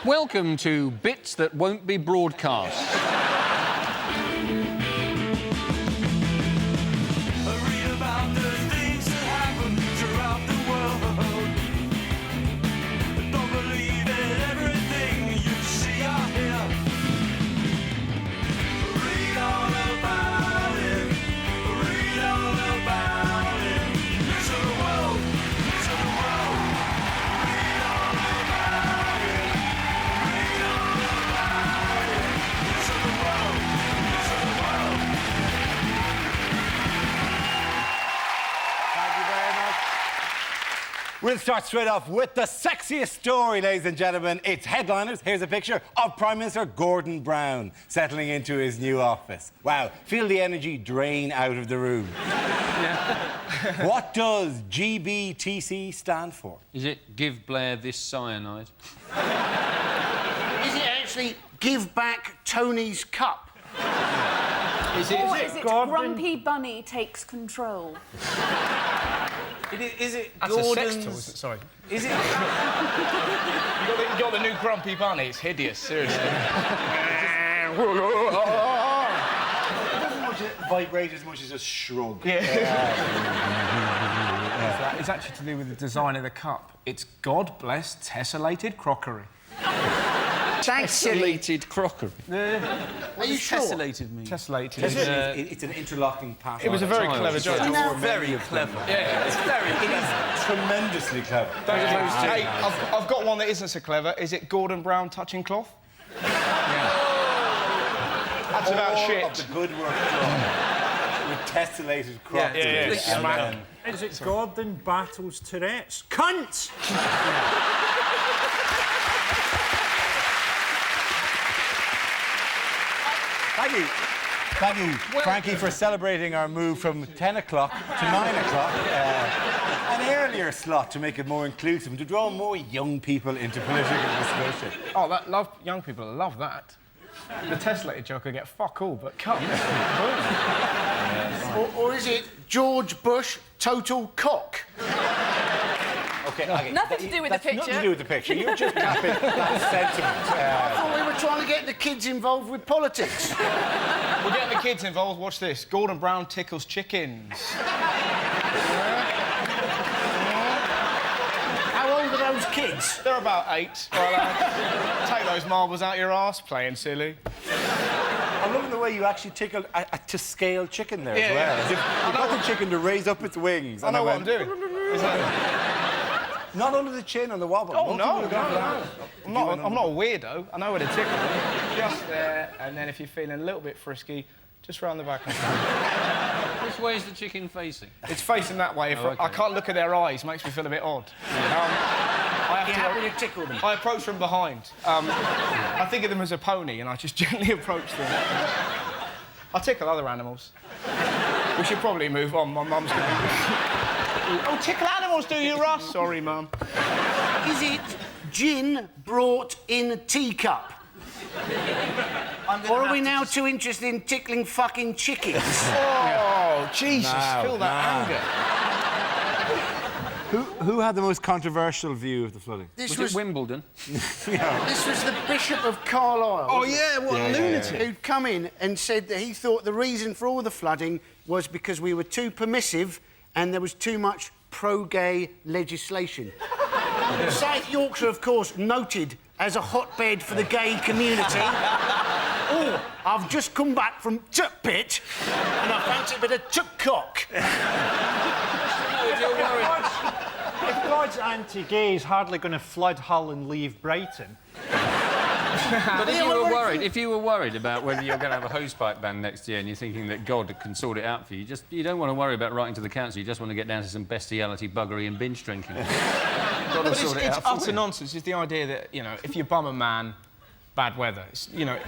Welcome to Bits That Won't Be Broadcast. Read about the things that happen throughout the world. Don't believe in everything you see or hear. Read all about it. Read all about it. News of the world. News of the world. Read all about it. Read all about it. News of the world. News of the world. Thank you very much. We'll start straight off with the sexiest story, ladies and gentlemen. It's headliners. Here's a picture of Prime Minister Gordon Brown settling into his new office. Wow, feel the energy drain out of the room. What does GBTC stand for? Is it Give Blair This Cyanide? Is it actually Give Back Tony's Cup? Is it? Or is it Grumpy Bunny Takes Control? Is it That's Gordon's... a sex toy, is it? Sorry. Is it... You got the new Grumpy Bunny. It's hideous, seriously. It doesn't vibrate as much as a shrug. It's actually to do with the design of the cup. It's God bless tessellated crockery. Tessellated crockery. Are you sure? Tessellated mean? Tessellated. It's an interlocking pattern. It was a very clever joke. Very clever. Yeah, it's very It is tremendously clever. Hey, I've got one that isn't so clever. Is it Gordon Brown touching cloth? That's about All shit. of the good work done with tessellated crockery. Yeah. Smack. Is it Gordon battles Tourette's? Cunt! Thank you, Frankie, for celebrating our move from 10 o'clock to 9 o'clock. An earlier slot to make it more inclusive and to draw more young people into political discussion. Oh, young people love that. The tessellated joke will get fuck all, but cup. Or is it George Bush Total Cock? Okay. Nothing to do with the That's nothing picture. to do with the picture. You're just tapping that sentiment. I thought we were trying to get the kids involved with politics. We're getting the kids involved. Watch this. Gordon Brown tickles chickens. How old are those kids? They're about 8. Well, take those marbles out your arse, playing silly. I'm loving the way you actually tickled a to-scale chicken there as well. Yeah. As if you got the chicken to raise up its wings. I know what I'm doing. Not under the chin on the wobble. Oh, Most no, people go for that. I'm not a weirdo. I know where to tickle them. Just there, and then if you're feeling a little bit frisky, just round the back. Which way is the chicken facing? It's facing that way. I can't look at their eyes. Makes me feel a bit odd. You're happy to tickle them? I approach from behind. I think of them as a pony, and I just gently approach them. I tickle other animals. We should probably move on. My mum's going to... Oh, tickle animals, do you, Russ? Sorry, Mum. Is it gin brought in a teacup? Or are we now too interested in tickling fucking chickens? Oh, Jesus, feel that anger. Who had the most controversial view of the flooding? Was it Wimbledon? This was the Bishop of Carlisle. Oh, yeah, what a lunatic. Who'd come in and said that he thought the reason for all the flooding was because we were too permissive and there was too much pro-gay legislation. South Yorkshire, of course, noted as a hotbed for the gay community. Oh, I've just come back from Tuck Pit and I fancy a bit of Tuck Cock. If God's anti-gay, he's hardly going to flood Hull and leave Brighton. But if you were worried about whether you're going to have a hosepipe ban next year and you're thinking that God can sort it out for you, you don't want to worry about writing to the council. You just want to get down to some bestiality, buggery and binge drinking. But it's utter nonsense. It's the idea that, you know, if you bum a man, bad weather. It's, you know,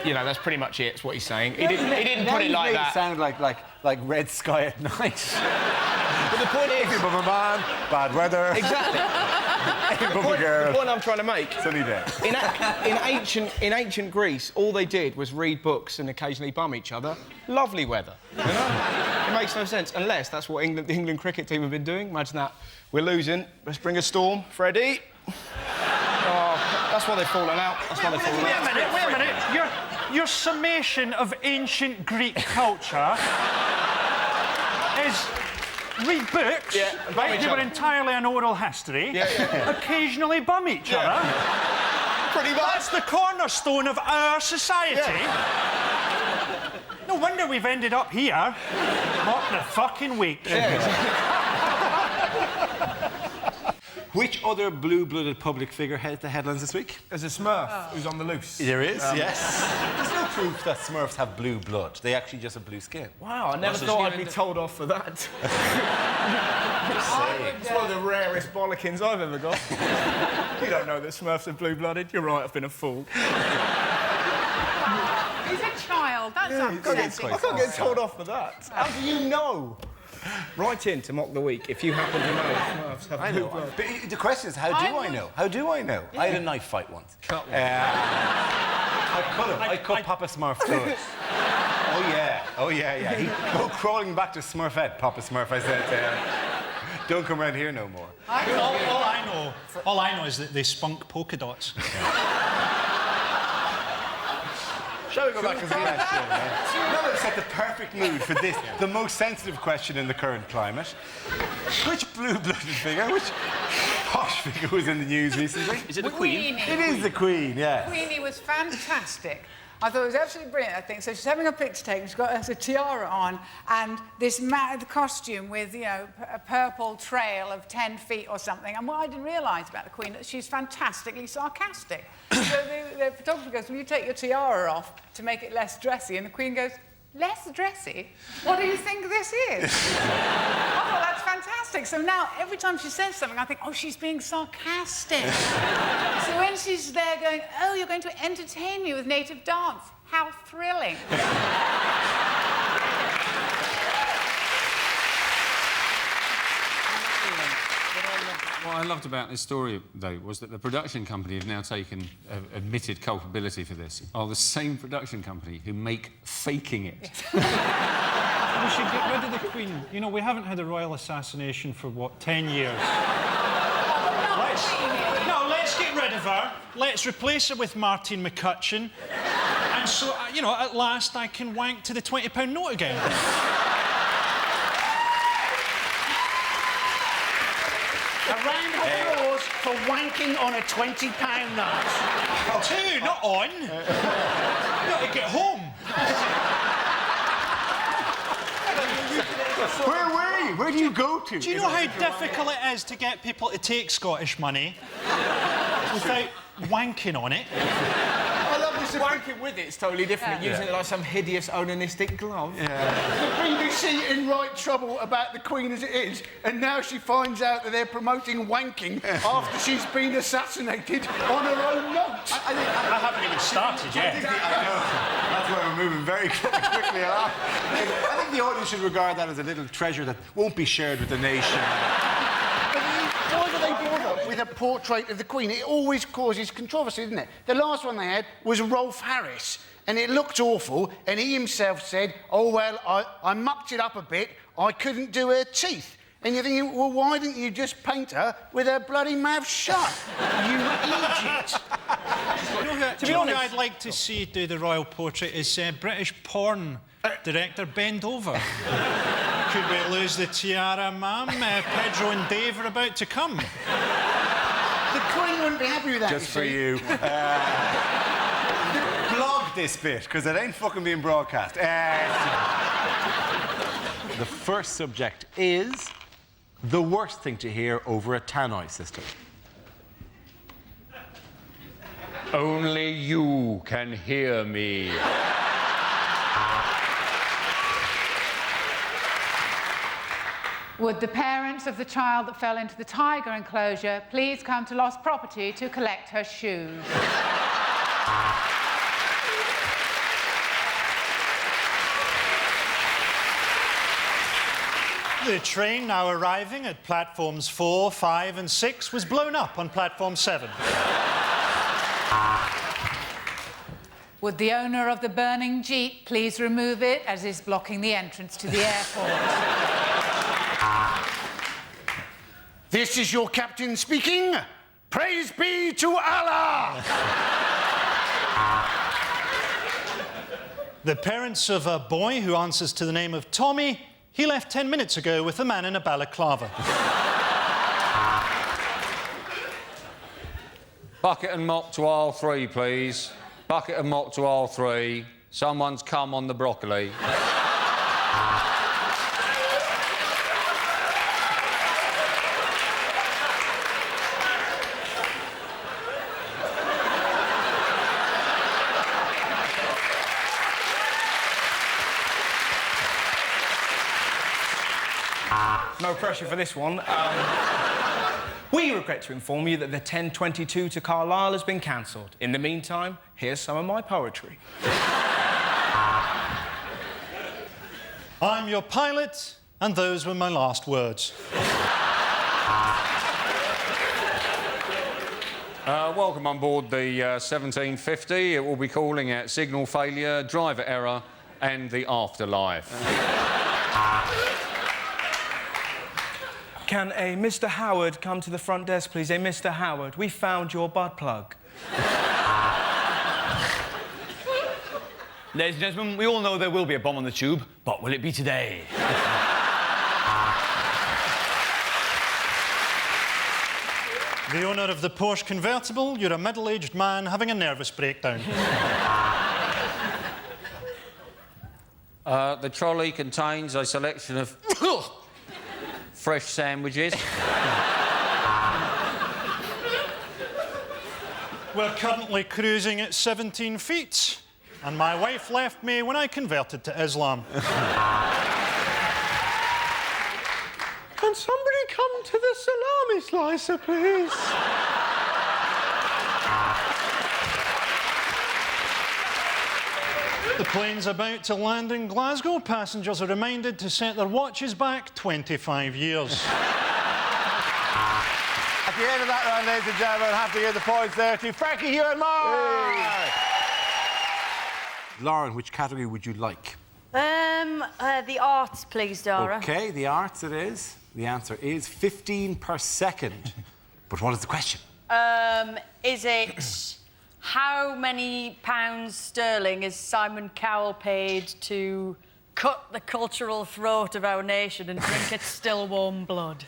that's pretty much it. It's what he's saying. He didn't put it like that. It sound like red sky at night. But the point is... If you bum a man, bad weather. Exactly. The point I'm trying to make... Sunny day. In ancient Greece, all they did was read books and occasionally bum each other. Lovely weather, you know? It makes no sense, unless that's what the England cricket team have been doing. Imagine that. We're losing. Let's bring a storm. Freddie. Oh, That's why they've fallen out. That's why they've fallen out. Wait a minute. Your summation of ancient Greek culture is read books, Yeah, and bum right? each They were other. entirely an oral history. Yeah. Occasionally bum each Yeah. other. Pretty much. That's the cornerstone of our society. No wonder we've ended up here. What the fucking week. Which other blue-blooded public figure heads the headlines this week? There's a Smurf who's on the loose. There is, yes. There's no proof that Smurfs have blue blood. They actually just have blue skin. Wow, I never Russell's thought I'd giving be it- told off for that. It's one of the rarest bollockins I've ever got. You don't know that Smurfs are blue-blooded. You're right, I've been a fool. He's a child. That's upsetting. I can't get told off for that. How do you know? Write in to Mock the Week if you happen to know Smurfs have blue blood. But the question is, how do I know? How do I know? I had a knife fight once. Cut one. I cut Papa Smurf through it. Oh, yeah. He'd go crawling back to Smurfette, Papa Smurf. I said, don't come around here no more. All I know is that they spunk polka dots. Shall we go back and see that show, man? Now we've set the perfect mood for this, the most sensitive question in the current climate. Which blue-blooded figure, which posh figure was in the news recently? Is it the Queen? It is the Queen, yeah. Queenie was fantastic. I thought it was absolutely brilliant, I think. So she's having a picture taken, she's got a tiara on, and this the costume with, you know, a purple trail of 10 feet or something. And what I didn't realise about the Queen, that she's fantastically sarcastic. So the photographer goes, will you take your tiara off to make it less dressy? And the Queen goes, less dressy? What do you think this is? I thought that's fantastic. So now, every time she says something, I think, oh, she's being sarcastic. So when she's there going, oh, you're going to entertain me with native dance, how thrilling. What I loved about this story, though, was that the production company have now admitted culpability for this, are the same production company who make Faking It. We should get rid of the Queen. You know, we haven't had a royal assassination for, what, 10 years? Let's get rid of her. Let's replace her with Martine McCutcheon. And so, you know, at last I can wank to the £20 note again. A round of applause for wanking on a £20 note. Two, not on. Not to get home. Where were you? Where do you go to? Do you know how difficult it is to get people to take Scottish money without wanking on it? I love this. Wanking with it's totally different. Using it like some hideous onanistic glove. The BBC in right trouble about the Queen as it is, and now she finds out that they're promoting wanking after she's been assassinated on her own note. I haven't even started yet. I know. That's why we're moving very quickly along. I think the audience should regard that as a little treasure that won't be shared with the nation. Why do they bother with a portrait of the Queen? It always causes controversy, doesn't it? The last one they had was Rolf Harris, and it looked awful, and he himself said, oh, well, I mucked it up a bit, I couldn't do her teeth. And you're thinking, well, why didn't you just paint her with her bloody mouth shut? You idiot. To be honest, I'd like to see do the royal portrait is British porn director Bend Over. Could we lose the tiara, ma'am? Pedro and Dave are about to come. The Queen wouldn't be happy with that. Just for you. Blog this bit, because it ain't fucking being broadcast. The first subject is the worst thing to hear over a tannoy system. Only you can hear me. Would the parents of the child that fell into the tiger enclosure please come to lost property to collect her shoes? The train now arriving at platforms 4, 5 and 6 was blown up on platform 7. Would the owner of the burning Jeep please remove it as it's blocking the entrance to the airport? This is your captain speaking. Praise be to Allah! The parents of a boy who answers to the name of Tommy, he left 10 minutes ago with a man in a balaclava. Bucket and mop to aisle 3, please. Bucket and mop to aisle 3. Someone's come on the broccoli. No pressure for this one. We regret to inform you that the 10:22 to Carlisle has been cancelled. In the meantime, here's some of my poetry. I'm your pilot, and those were my last words. Welcome on board the 1750. It will be calling at signal failure, driver error, and the afterlife. Can a Mr. Howard come to the front desk, please? A Mr. Howard, we found your butt plug. Ladies and gentlemen, we all know there will be a bomb on the tube, but will it be today? The owner of the Porsche convertible, you're a middle-aged man having a nervous breakdown. The trolley contains a selection of fresh sandwiches. We're currently cruising at 17 feet, and my wife left me when I converted to Islam. Can somebody come to the salami slicer, please? The plane's about to land in Glasgow. Passengers are reminded to set their watches back 25 years. At the end of that round, ladies and gentlemen, I have to give the points there to Frankie, Hugh and Mark. Lauren, which category would you like? The arts, please, Dara. OK, the arts it is. The answer is 15 per second. But what is the question? Is it how many pounds sterling is Simon Cowell paid to cut the cultural throat of our nation and drink its still warm blood?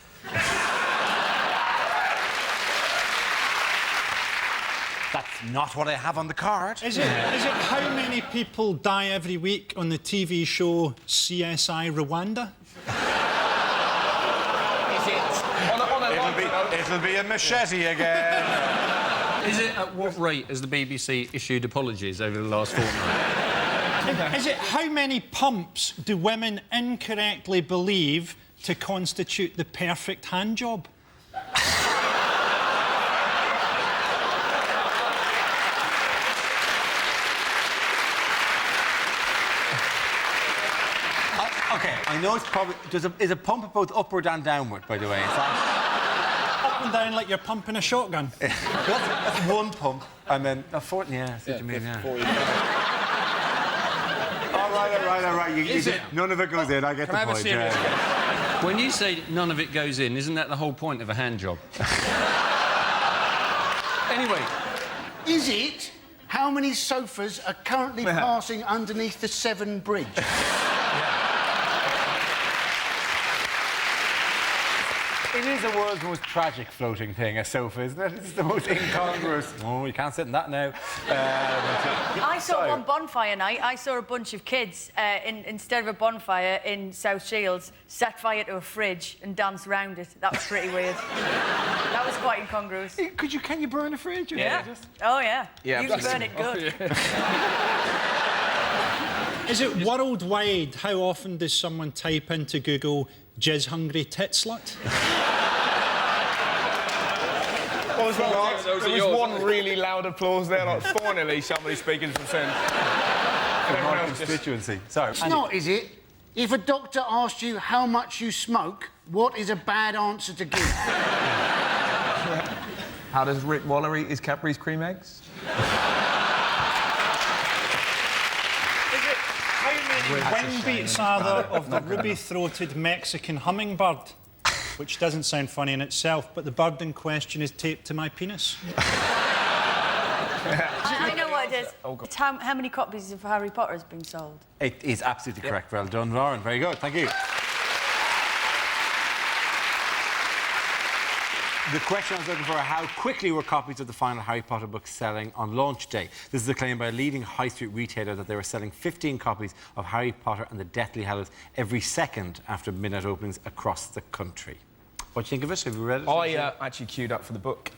That's not what I have on the card. Is it how many people die every week on the TV show CSI Rwanda? It'll be a machete again. Is it at what rate has the BBC issued apologies over the last fortnight? Is it how many pumps do women incorrectly believe to constitute the perfect hand job? OK, I know it's probably... Is a pump both upward and downward, by the way? It's Up and down like you're pumping a shotgun. that's one pump, and then a fourth... Yeah, I see what you mean, yeah. All right. None of it goes in. I get the point. Yeah. When you say none of it goes in, isn't that the whole point of a hand job? Anyway. Is it how many sofas are currently passing underneath the Severn Bridge? It is the world's most tragic floating thing, a sofa, isn't it? It's the most incongruous. Oh, you can't sit in that now. I saw one bonfire night. I saw a bunch of kids, instead of a bonfire in South Shields, set fire to a fridge and dance around it. That was pretty weird. That was quite incongruous. Can you burn a fridge? Yeah. Oh, yeah. Yeah, you can burn it good. Is it worldwide? How often does someone type into Google jizz-hungry tit slut? There was one really loud applause there, like finally somebody speaking some sense. Our constituency. Sorry. It's not, is it? If a doctor asked you how much you smoke, what is a bad answer to give? How does Rick Waller eat his Cadbury's cream eggs? How many wing beats are there of the ruby-throated Mexican hummingbird? which doesn't sound funny in itself, but the bird in question is taped to my penis. I know what it is. It's how many copies of Harry Potter has been sold? It is absolutely correct. Well done, Lauren. Very good. Thank you. The question I was looking for, how quickly were copies of the final Harry Potter book selling on launch day? This is a claim by a leading high street retailer that they were selling 15 copies of Harry Potter and the Deathly Hallows every second after midnight openings across the country. What do you think of it? Have you read it? I actually queued up for the book.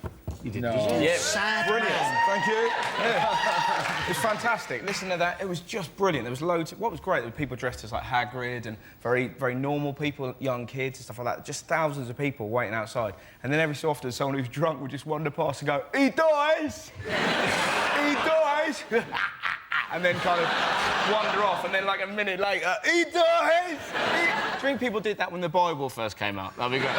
You did? No. Did you? Yeah, Sad brilliant. man. Thank you. Yeah. It was fantastic. Listen to that. It was just brilliant. There was loads. What was great, there were people dressed as like Hagrid and very, very normal people, young kids and stuff like that. Just thousands of people waiting outside. And then every so often, someone who's drunk would just wander past and go, "He dies! He dies!" and then kind of wander off. And then like a minute later, "He dies! Do you think people did that when the Bible first came out? That'd be good.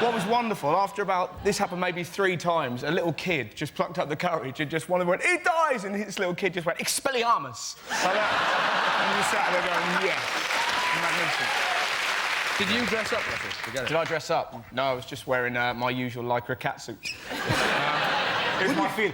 What was wonderful, after about, this happened maybe 3 times, a little kid just plucked up the courage and just went, "He dies!" And this little kid just went, "Expelliarmus!" Like that. And you sat there going, yes. Magnificent. Did you dress up, Russell? Did I dress up? No, I was just wearing my usual lycra catsuit. What do you feel?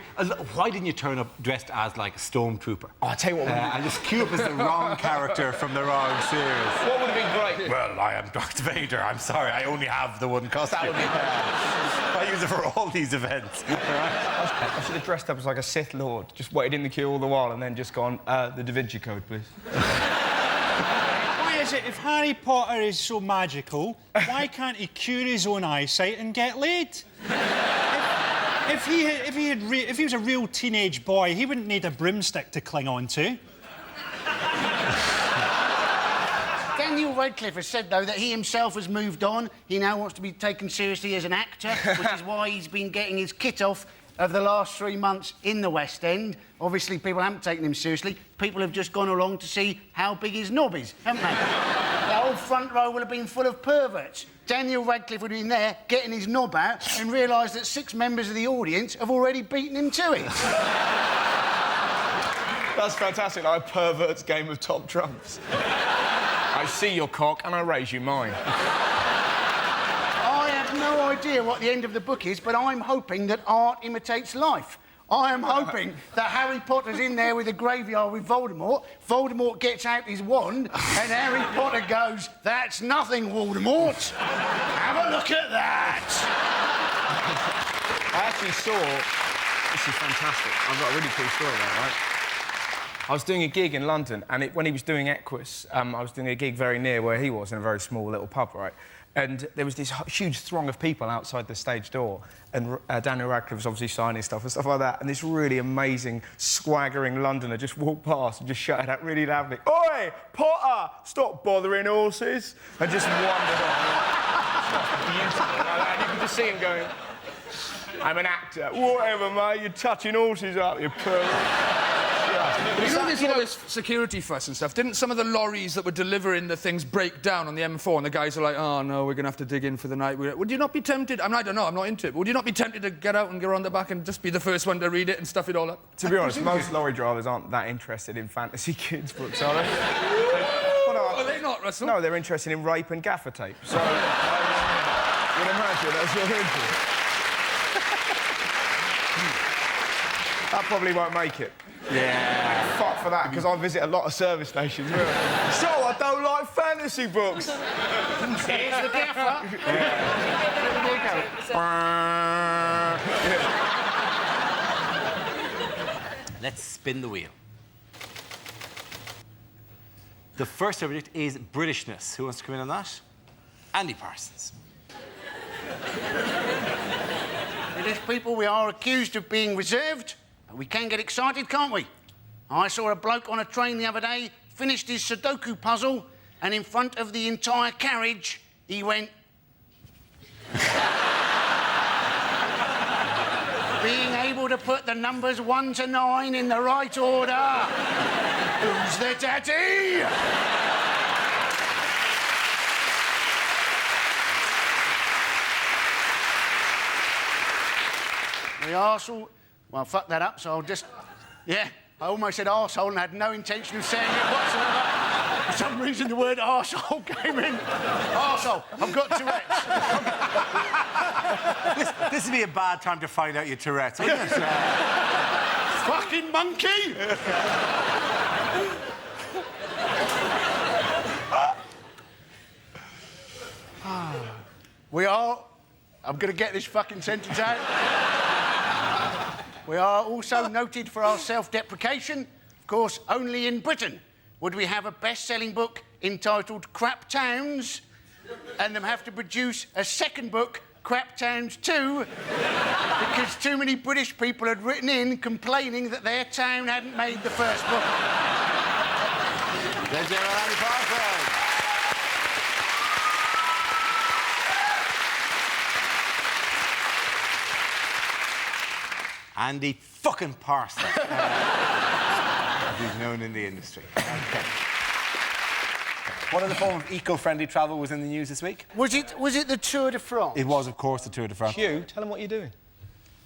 Why didn't you turn up dressed as, like, a stormtrooper? Oh, I'll tell you what... and just queue up as the wrong character from the wrong series. What would have been great? Well, I am Darth Vader. I'm sorry, I only have the one costume. That would be bad. I use it for all these events. I should have dressed up as like a Sith Lord, just waited in the queue all the while and then just gone, the Da Vinci Code, please. Why is it, if Harry Potter is so magical, why can't he cure his own eyesight and get laid? If he was a real teenage boy, he wouldn't need a broomstick to cling on to. Daniel Radcliffe has said, though, that he himself has moved on. He now wants to be taken seriously as an actor, which is why he's been getting his kit off of the last 3 months in the West End. Obviously, people haven't taken him seriously. People have just gone along to see how big his knob is, haven't they? The whole front row will have been full of perverts. Daniel Radcliffe would have been there getting his knob out and realised that 6 members of the audience have already beaten him to it. That's fantastic, like a pervert's game of top trumps. I see your cock and I raise you mine. I have no idea what the end of the book is, but I'm hoping that art imitates life. I am hoping that Harry Potter's in there with a graveyard with Voldemort. Voldemort gets out his wand, and Harry Potter goes, "That's nothing, Voldemort. Have a look at that." I actually saw... This is fantastic. I've got a really cool story about it, right? I was doing a gig in London, and when he was doing Equus, I was doing a gig very near where he was, in a very small little pub, right? And there was this huge throng of people outside the stage door, and Daniel Radcliffe was obviously signing stuff and stuff like that, and this really amazing, swaggering Londoner just walked past and just shouted out really loudly, "Oi, Potter, stop bothering horses!" and just wandered off. Beautiful. And you could just see him going, "I'm an actor." "Whatever, mate, you're touching horses up, you pervert." You know, there's all this security fuss and stuff. Didn't some of the lorries that were delivering the things break down on the M4 and the guys are like, "Oh, no, we're going to have to dig in for the night"? Would you not be tempted... I don't know, I'm not into it, but would you not be tempted to get out and go on the back and just be the first one to read it and stuff it all up? To be honest, most lorry drivers aren't that interested in fantasy kids' books, are they? Are they not, Russell? No, they're interested in rape and gaffer tape. So, I would imagine that's what they're into. That probably won't make it. Yeah. Fuck for that, because I visit a lot of service stations. So I don't like fantasy books. Here's the gaffer. Let's spin the wheel. The first subject is Britishness. Who wants to come in on that? Andy Parsons. British people, we are accused of being reserved, but we can get excited, can't we? I saw a bloke on a train the other day, finished his Sudoku puzzle, and in front of the entire carriage, he went... Being able to put the numbers 1 to 9 in the right order. Who's the daddy? The arsehole... Well, fuck that up, so I'll just... Yeah, I almost said arsehole and had no intention of saying it whatsoever. For some reason, the word arsehole came in. Arsehole. I've got Tourette's. This would be a bad time to find out your Tourette's, wouldn't it? Fucking monkey! We are... I'm going to get this fucking sentence out. We are also noted for our self-deprecation. Of course, only in Britain would we have a best-selling book entitled Crap Towns and them have to produce a second book, Crap Towns 2, because too many British people had written in complaining that their town hadn't made the first book. There's Andy Parsons. Andy fucking Parsons. As he's known in the industry. Okay. What other form of eco-friendly travel was in the news this week? Was it the Tour de France? It was, of course, the Tour de France. Hugh, tell him what you're doing.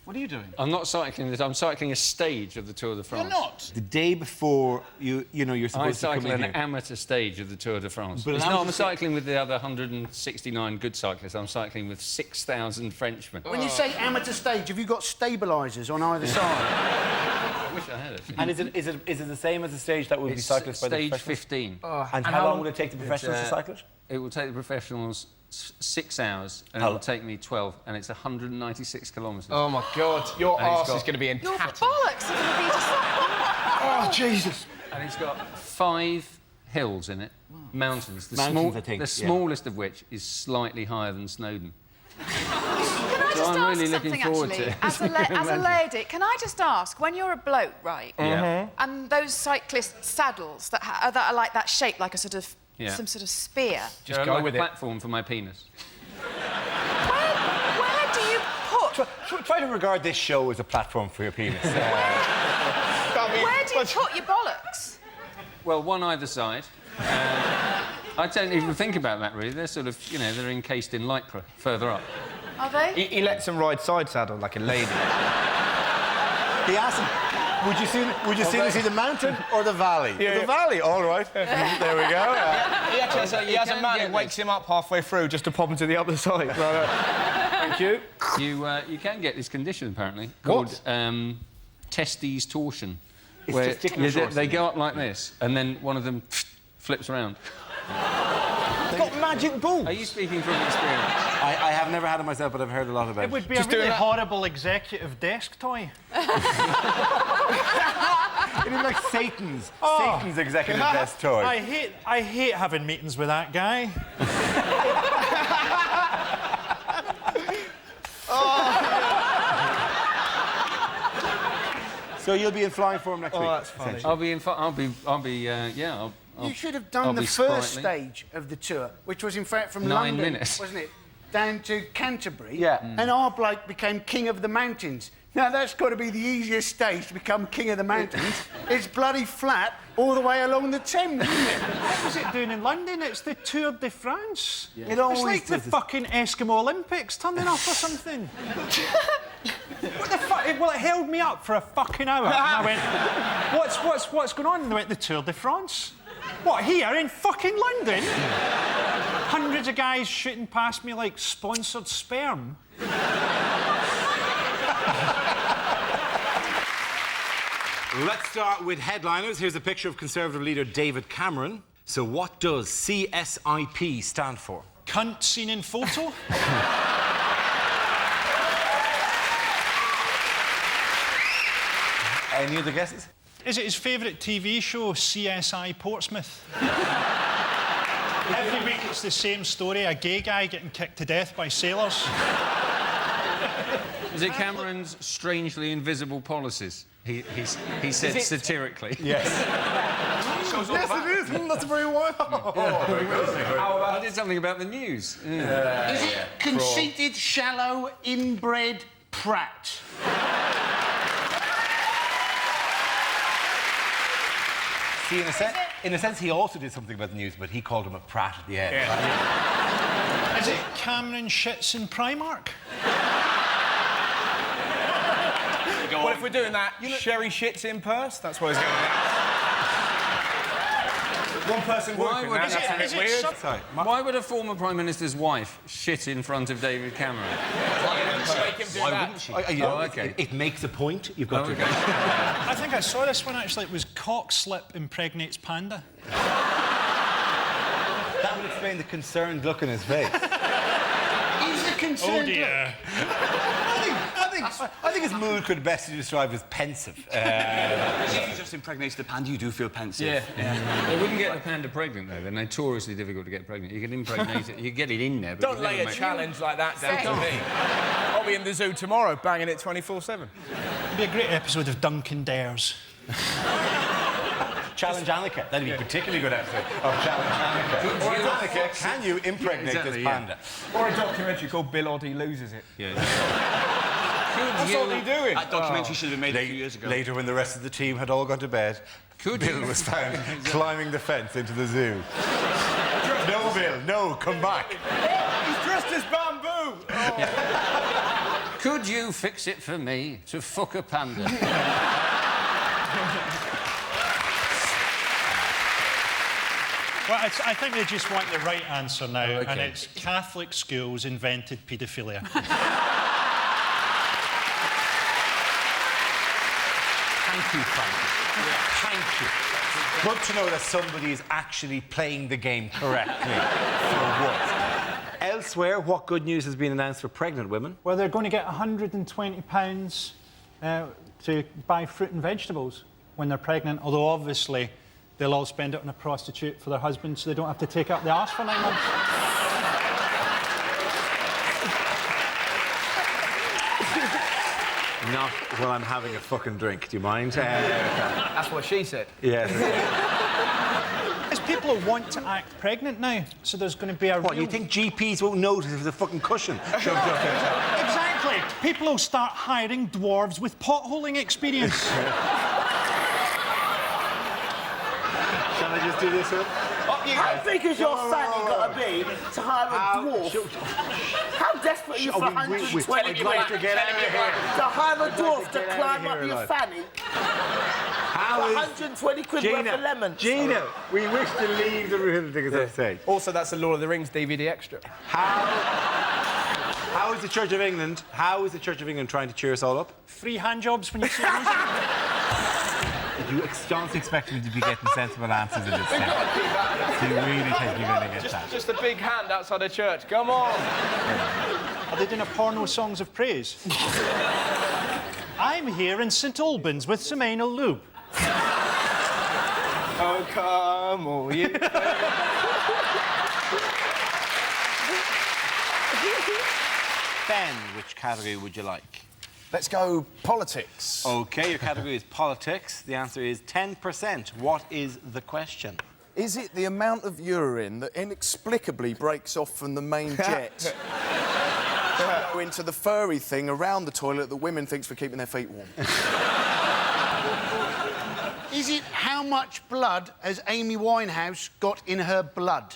What are you doing? I'm not cycling this. I'm cycling a stage of the Tour de France. You're not. The day before you're I supposed to come cycle in an here. amateur stage of the Tour de France. But It's an not, amateur I'm cycling with the other 169 good cyclists. I'm cycling with 6,000 Frenchmen. When you say amateur stage, have you got stabilisers on either side? I wish I had it. And is it the same as the stage that would be cycled by the stage professionals? 15. And how long would it take the professionals to cycle it? It will take the professionals 6 hours, and How it will take me 12, and it's 196 kilometres. Oh, my God. Your And he's arse got- is going to be in Your tatters. bollocks are going to be just like... Oh, Jesus. And it's got 5 hills in it, mountains. Mountains, I think, The yeah. smallest of which is slightly higher than Snowdon. Can I just I'm ask really looking something, forward actually? to it. As a lady, can I just ask, when you're a bloke, right, Yeah. and those cyclist saddles that are like that shape, like a sort of... Yeah. some sort of spear, Just go like with a it. platform for my penis. where do you put... Try to regard this show as a platform for your penis. Where do you put your bollocks? Well, one either side. I don't even think about that, really. They're sort of, you know, they're encased in lycra further up. Are they? He lets them ride side saddle like a lady. He asked him, would you sooner see the mountain or the valley? The valley, all right. There we go. He actually he has a can man get who wakes him up halfway through just to pop him to the other side. Thank you. You can get this condition, apparently, called testes torsion. Where testicular torsion. they go up like this, and then one of them flips around. He's got magic balls. Are you speaking from experience? I have never had it myself, but I've heard a lot about it. It would be Just a really doing that. horrible executive desk toy. It is like Satan's executive desk toy. I hate having meetings with that guy. So you'll be in flying form next week. That's funny. I'll You should have I'll done the be first sprightly. stage of the tour, which was in fact from 9 London, minutes. wasn't it, down to Canterbury. Yeah. And our bloke became king of the mountains. Now that's got to be the easiest stage to become king of the mountains. It's bloody flat all the way along the Thames, isn't it? What was it doing in London? It's the Tour de France. It It's always like the does this. fucking Eskimo Olympics turning up or something. What the fuck? Well, it held me up for a fucking hour. And I went, what's going on? And they went, the Tour de France. What, here in fucking London? Hundreds of guys shooting past me like sponsored sperm. Let's start with headliners. Here's a picture of Conservative leader David Cameron. So what does CSIP stand for? Cunt seen in photo. Any other guesses? Is it his favourite TV show, CSI Portsmouth? Every week it's the same story, a gay guy getting kicked to death by sailors. Is it Cameron's strangely invisible policies? He said satirically. Yes. Yes, it is. That's very wild. I did something about the news. Yeah. Is it conceited, shallow, inbred prat? See, in a sense, he also did something about the news, but he called him a prat at the end. Is it Cameron shits in Primark? Well, if we're doing that, Sherry shits in purse. That's what he's going to One person working. would- That's a bit is it weird. some- Sorry. Why would a former Prime Minister's wife shit in front of David Cameron? Make him do Why that. wouldn't she? Oh, okay. It makes a point. You've got to. I think I saw this one actually. It was cock slip impregnates panda. That would explain the concerned look in his face. He's a concerned Oh dear. I think his mood could best be described as pensive. If you just impregnates the panda, you do feel pensive. Yeah. They wouldn't get the panda pregnant, though. They're notoriously difficult to get pregnant. You can impregnate it, you get it in there, but Don't you lay never a make- challenge like that down to me. I'll be in the zoo tomorrow, banging it 24/7. It'd be a great episode of Duncan Dares. Challenge Annika. That'd be a particularly good episode of Challenge Annika. Or Annika, can you impregnate Exactly, this yeah. panda? Or a documentary called Bill Oddie Loses It. Yeah. What's Oddie doing? That documentary should have been made a few years ago. Later, when the rest of the team had all gone to bed, Bill was found climbing the fence into the zoo. No, Bill, no, come back. He's dressed as bamboo! Could you fix it for me to fuck a panda? Well, I think they just want the right answer now, okay. and it's Catholic schools invented paedophilia. Thank you, Frank. Thank you. Good to know that somebody is actually playing the game correctly for once. Elsewhere, what good news has been announced for pregnant women? Well, they're going to get £120 to buy fruit and vegetables when they're pregnant, although obviously they'll all spend it on a prostitute for their husband so they don't have to take up the arse for 9 months. Not while I'm having a fucking drink, do you mind? That's what she said. Yes. There's people who want to act pregnant now, so there's going to be a What, real... you think GPs won't notice if there's a fucking cushion shoved up their top? Exactly! People will start hiring dwarves with potholing experience. Shall I just do this one? How big has your fanny got to be to hire a dwarf? How desperate are you for 120 We'd like to get out of here. to hire a dwarf to get out of climb here up your alive. fanny? How is... 120 quid worth of lemons. Gina, we wish to leave the room, things on stage. Also, that's the Lord of the Rings DVD extra. How is the Church of England? How is the Church of England trying to cheer us all up? Free handjobs when you see music. You don't expect me to be getting sensible answers at this stage. Do you really think you're going to get that? Just a big hand outside the church. Come on! Are they doing a porno songs of praise? I'm here in St Albans with some anal lube. Oh, come on, you. Ben, which category would you like? Let's go politics. OK, your category is politics. The answer is 10%. What is the question? Is it the amount of urine that inexplicably breaks off from the main jet go into the furry thing around the toilet that women think's for keeping their feet warm? Is it how much blood has Amy Winehouse got in her blood?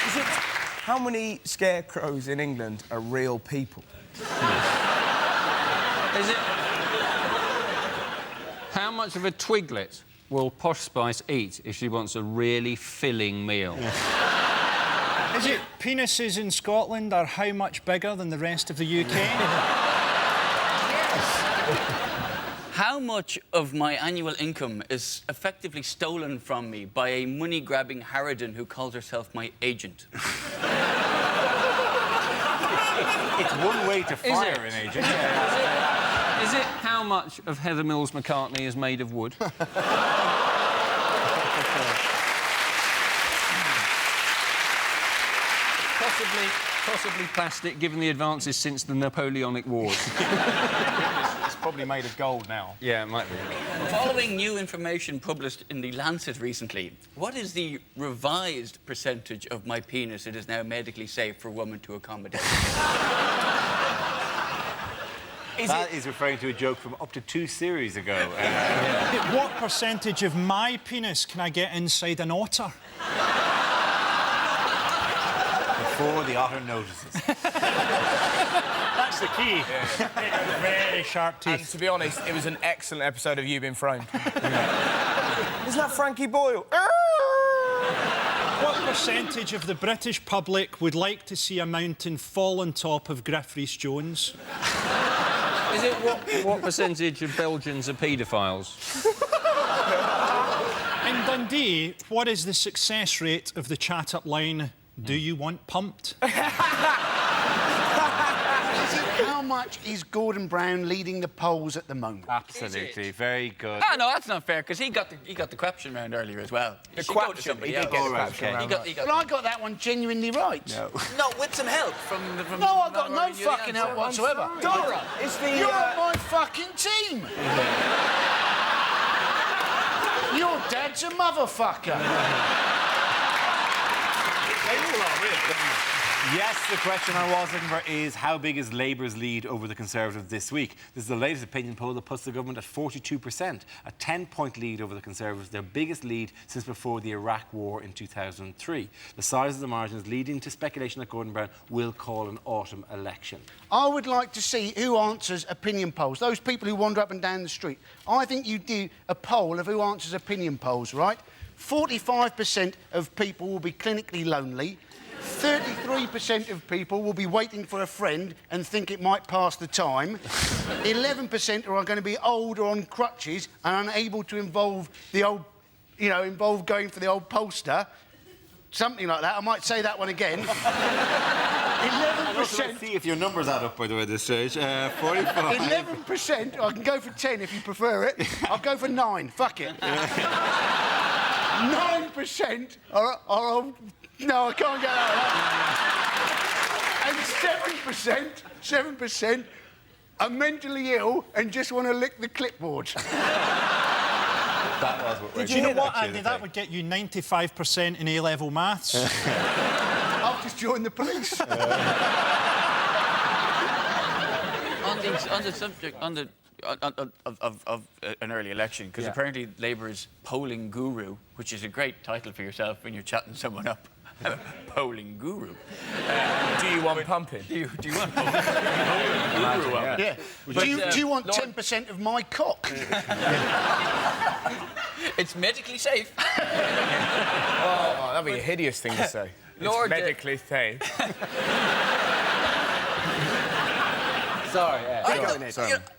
Is it how many scarecrows in England are real people? Is it... How much of a twiglet will Posh Spice eat if she wants a really filling meal? Is it penises in Scotland are how much bigger than the rest of the UK? How much of my annual income is effectively stolen from me by a money-grabbing harridan who calls herself my agent? It's one way to fire an agent. Is it how much of Heather Mills McCartney is made of wood? Possibly plastic, given the advances since the Napoleonic Wars. It's probably made of gold now. Yeah, it might be. Following new information published in The Lancet recently, what is the revised percentage of my penis it is now medically safe for a woman to accommodate? That is referring to a joke from up to 2 series ago. What percentage of my penis can I get inside an otter? before the otter notices. That's the key. Very sharp teeth. And to be honest, it was an excellent episode of You Being Thrown. Isn't that Frankie Boyle? What percentage of the British public would like to see a mountain fall on top of Griff Rhys-Jones? Is it what percentage of Belgians are paedophiles? In Dundee, what is the success rate of the chat-up line, "Do you want pumped?" How much is Gordon Brown leading the polls at the moment? Absolutely, very good. Ah, no, that's not fair, because he got the question round earlier as well. The She go to question, somebody he did else. get the All right, question okay. round. Well, I got that one genuinely right. No. No, with some help from No, I got no fucking help whatsoever. Dora, it's the... You're on my fucking team. Your dad's a motherfucker. Yes, the question I was looking for is how big is Labour's lead over the Conservatives this week? This is the latest opinion poll that puts the government at 42%, a 10-point lead over the Conservatives, their biggest lead since before the Iraq War in 2003. The size of the margin is leading to speculation that Gordon Brown will call an autumn election. I would like to see who answers opinion polls. Those people who wander up and down the street. I think you do a poll of who answers opinion polls, right? 45% of people will be clinically lonely. 33% of people will be waiting for a friend and think it might pass the time. 11% are going to be old or on crutches and unable to involve going for the old pollster. Something like that. I might say that one again. 11%. Let's see if your numbers add up, by the way, at this stage. 45. 11%. I can go for 10 if you prefer it. I'll go for 9. Fuck it. 9% are no, I can't get that. And 7% are mentally ill and just want to lick the clipboard. That was what Did you know what, Andy? That would get you 95% in A-level maths. I'll just join the police. On the subject of an early election, because apparently Labour's polling guru, which is a great title for yourself when you're chatting someone up. Polling guru. Do you want pumping? Do you want pumping? Guru, yeah. Do you want 10% of my cock? It's medically safe. Oh, that'd be a hideous thing to say. Lord, it's medically safe. Sorry,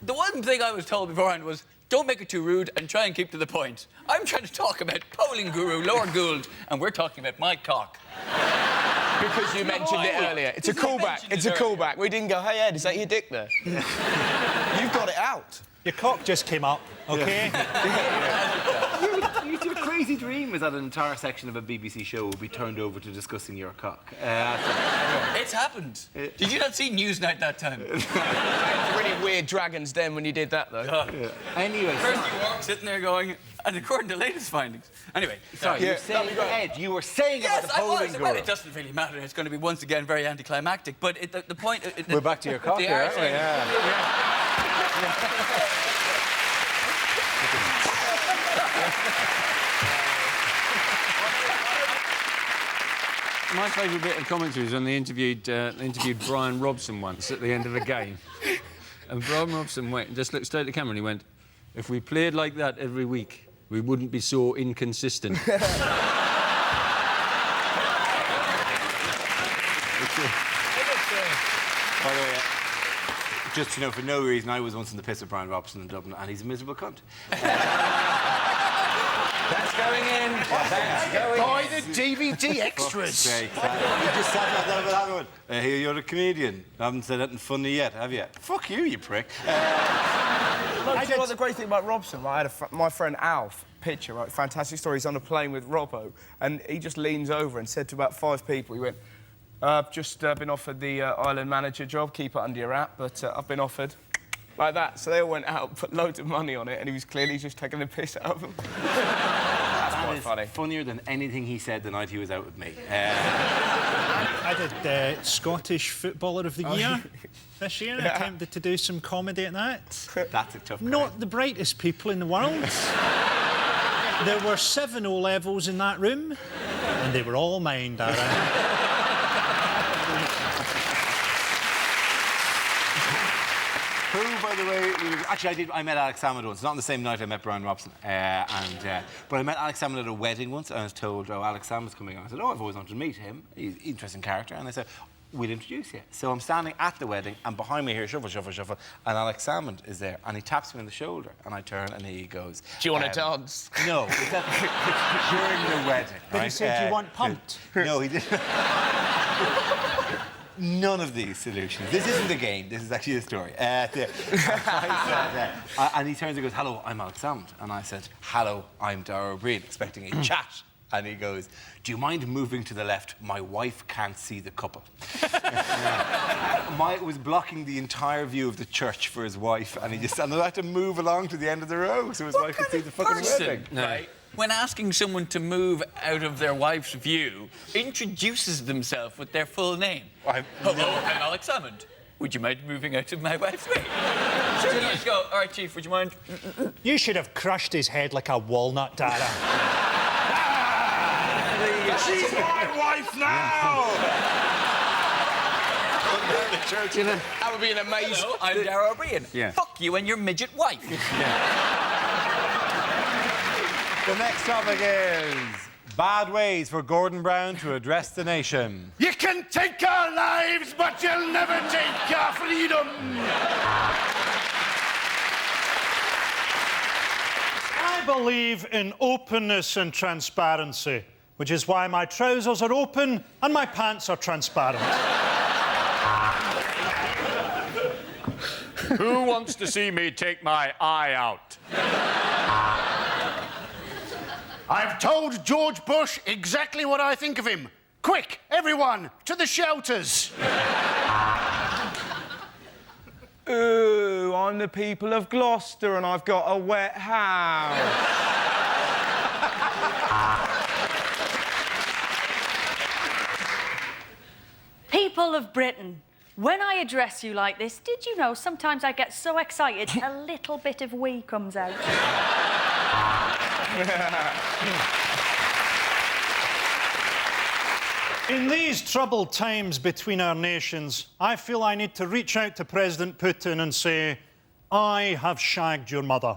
the one thing I was told beforehand was, don't make it too rude and try and keep to the point. I'm trying to talk about polling guru Lord Gould, and we're talking about my cock. Because you mentioned it earlier. It's a callback. It's a callback. We didn't go, hey, Ed, is that your dick there? You've got it out. Your cock just came up, OK? Your crazy dream is that an entire section of a BBC show will be turned over to discussing your cock. It's happened. Did you not see Newsnight that time? Really weird Dragon's Den when you did that, though. Anyway, first you were sitting there going, and according to latest findings. Anyway, sorry, you're saying, Ed, you were saying about the polling guru. Well, it doesn't really matter. It's going to be once again very anticlimactic. But the point. We're back to your cock here, aren't we? Yeah. My favourite bit of commentary was when they interviewed Brian Robson once at the end of a game. And Brian Robson just looked straight at the camera and he went, if we played like that every week, we wouldn't be so inconsistent. By the way, just, for no reason, I was once in the piss with Brian Robson in Dublin, and he's a miserable cunt. That's going in. That's going Buy the DVD extras. You just sat there with that one. Here, you're a comedian. I haven't said anything funny yet, have you? Fuck you, you prick. I did. The great thing about Robson, I had my friend Alf, pitcher, right, fantastic story. He's on a plane with Robbo, and he just leans over and said to about 5 people, he went, I've just been offered the island manager job, keep it under your wrap, but I've been offered. Like that. So they all went out, put loads of money on it, and he was clearly just taking the piss out of them. That's quite funny. Funnier than anything he said the night he was out with me. I did Scottish Footballer of the Year this year. I attempted to do some comedy at that. That's a tough Not the brightest people in the world. There were 7 O-levels in that room, and they were all mine, Darren. the way, actually, I met Alex Salmond once. Not on the same night I met Brian Robson. But I met Alex Salmond at a wedding once, and I was told, oh, Alex Salmond's coming on. I said, oh, I've always wanted to meet him. He's an interesting character. And they said, we'll introduce you. So I'm standing at the wedding, and behind me here, shuffle, shuffle, shuffle, and Alex Salmond is there, and he taps me on the shoulder, and I turn, and he goes... Do you want to dance? No, it's during the wedding. But he said, do you want pumped? No, he didn't. None of these solutions. This isn't a game. This is actually a story. And he turns and goes, hello, I'm Alex Salmond. And I said, hello, I'm Dara O'Brien, expecting a chat. And he goes, do you mind moving to the left? My wife can't see the couple. It was blocking the entire view of the church for his wife, and I had to move along to the end of the row so his wife could see the fucking wedding. Right? When asking someone to move out of their wife's view, introduces themselves with their full name. Hello, I'm Alex Salmond. Would you mind moving out of my wife's way? Sure, you just go, all right, Chief, would you mind? You should have crushed his head like a walnut, Dara. She's my wife now! The church, you know. That would be an amazing... Hello, I'm Dara O'Brien. Yeah. Fuck you and your midget wife. The next topic is bad ways for Gordon Brown to address the nation. You can take our lives, but you'll never take our freedom. I believe in openness and transparency, which is why my trousers are open and my pants are transparent. Who wants to see me take my eye out? I've told George Bush exactly what I think of him. Quick, everyone, to the shelters. Ooh, I'm the people of Gloucester and I've got a wet house. People of Britain, when I address you like this, did you know sometimes I get so excited a little bit of wee comes out? In these troubled times between our nations, I feel I need to reach out to President Putin and say, I have shagged your mother.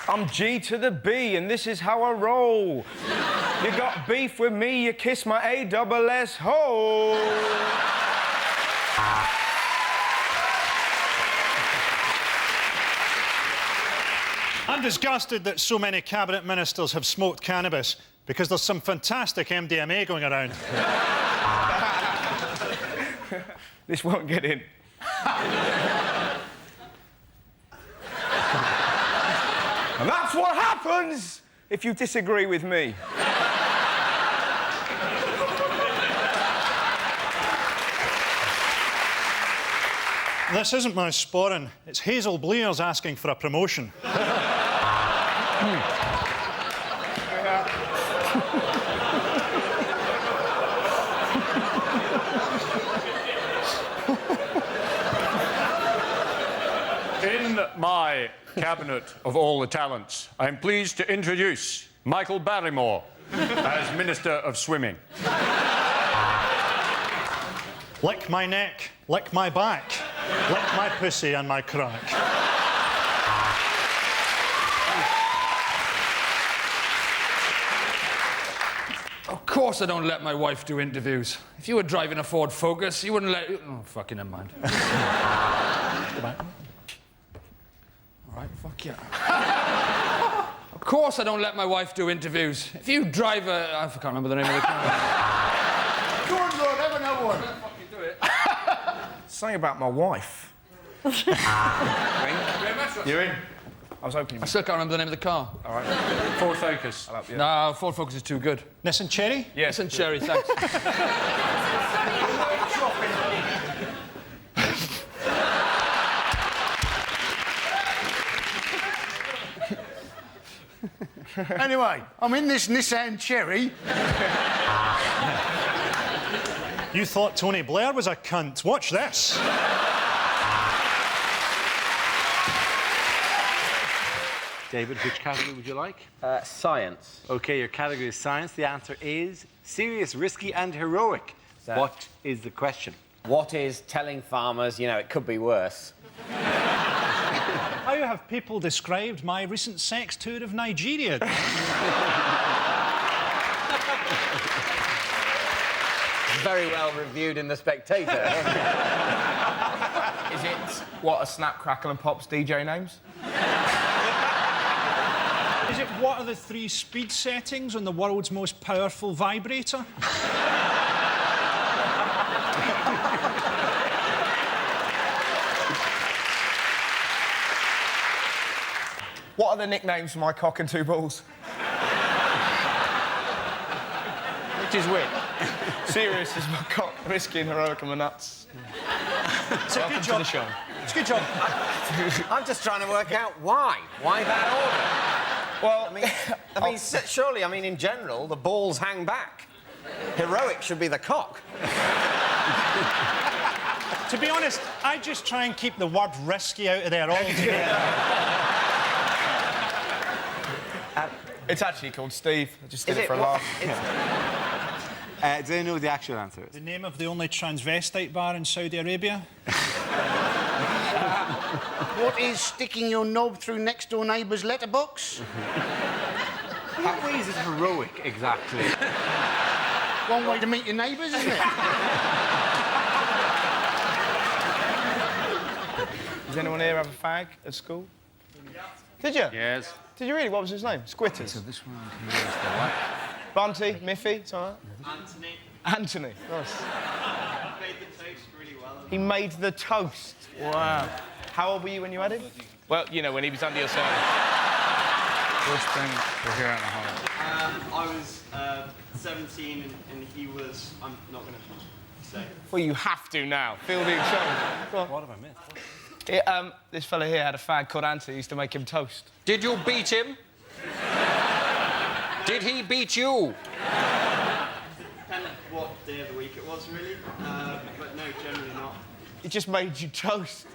I'm G to the B, and this is how I roll. You got beef with me, you kiss my A-double-S hole. I'm disgusted that so many cabinet ministers have smoked cannabis because there's some fantastic MDMA going around. This won't get in. And that's what happens if you disagree with me. This isn't my sporran. It's Hazel Blair's asking for a promotion. In my cabinet of all the talents, I'm pleased to introduce Michael Barrymore as Minister of Swimming. Lick my neck, lick my back, lick my pussy and my crack. Of course I don't let my wife do interviews. If you were driving a Ford Focus, you wouldn't let... Oh, fucking never mind. Go back. All right, fuck yeah. Of course I don't let my wife do interviews. If you drive a... I can't remember the name of the car. Go on, Lord, have another one. Do it. Something about my wife. You're in. I was hoping you... I still can't remember the name of the car. All right. Ford Focus. No, Ford Focus is too good. Nissan Cherry? Yes. Nissan Cherry, thanks. Anyway, I'm in this Nissan Cherry. You thought Tony Blair was a cunt. Watch this. David, which category would you like? Science. OK, your category is science. The answer is serious, risky and heroic. What is the question? What is telling farmers, you know, it could be worse? How have people described my recent sex tour of Nigeria? Very well reviewed in The Spectator. Is it what are Snap, Crackle and Pop's DJ names? Is it what are the 3 speed settings on the world's most powerful vibrator? What are the nicknames for my cock and 2 balls? Which is which? Serious is my cock, risky and heroic are my nuts. It's a Welcome good to job. the show. It's a good job. I'm just trying to work out why. Why that order? Well, I mean, surely, I mean, in general, the balls hang back. Heroic should be the cock. To be honest, I just try and keep the word risky out of there altogether. It's actually called Steve. I just did Is it for a what- laugh. Do they know what the actual answer is? The name of the only transvestite bar in Saudi Arabia? What is sticking your knob through next-door neighbour's letterbox? What way is it heroic, exactly? One way to meet your neighbours, isn't it? Does anyone here have a fag at school? Did you? Yes. Did you really? What was his name? Squitters? So this one here is the what? Bunty? Miffy? Something like that? Anthony. Anthony. Nice. Made the toast really well. He made the toast. Wow. How old were you when you had him? Well, you know, when he was under your service. First thing to hear out of home. I was 17 and he was... I'm not going to say. Well, you have to now. Fielding show. Go on. What have I missed? This fella here had a fag called Anthony. He used to make him toast. Did you beat him? Did he beat you? Depending what day of the week it was, really. But no, generally not. He just made you toast.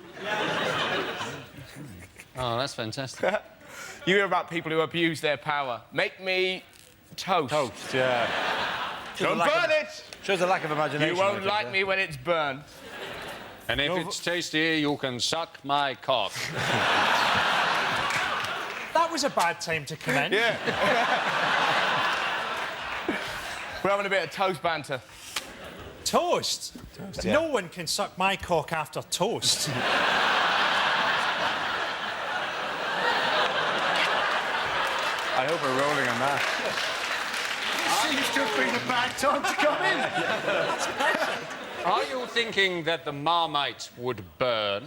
Oh, that's fantastic. You hear about people who abuse their power. Make me toast. Toast, yeah. Don't burn it! Shows a lack of imagination. You won't like me when it's burned. And if it's tasty, you can suck my cock. That was a bad time to come in. Yeah. We're having a bit of toast banter. Toast? Toast, yeah. No one can suck my cock after toast. I hope we're rolling on that. Seems to have been a bad time to come in. Are you thinking that the Marmite would burn?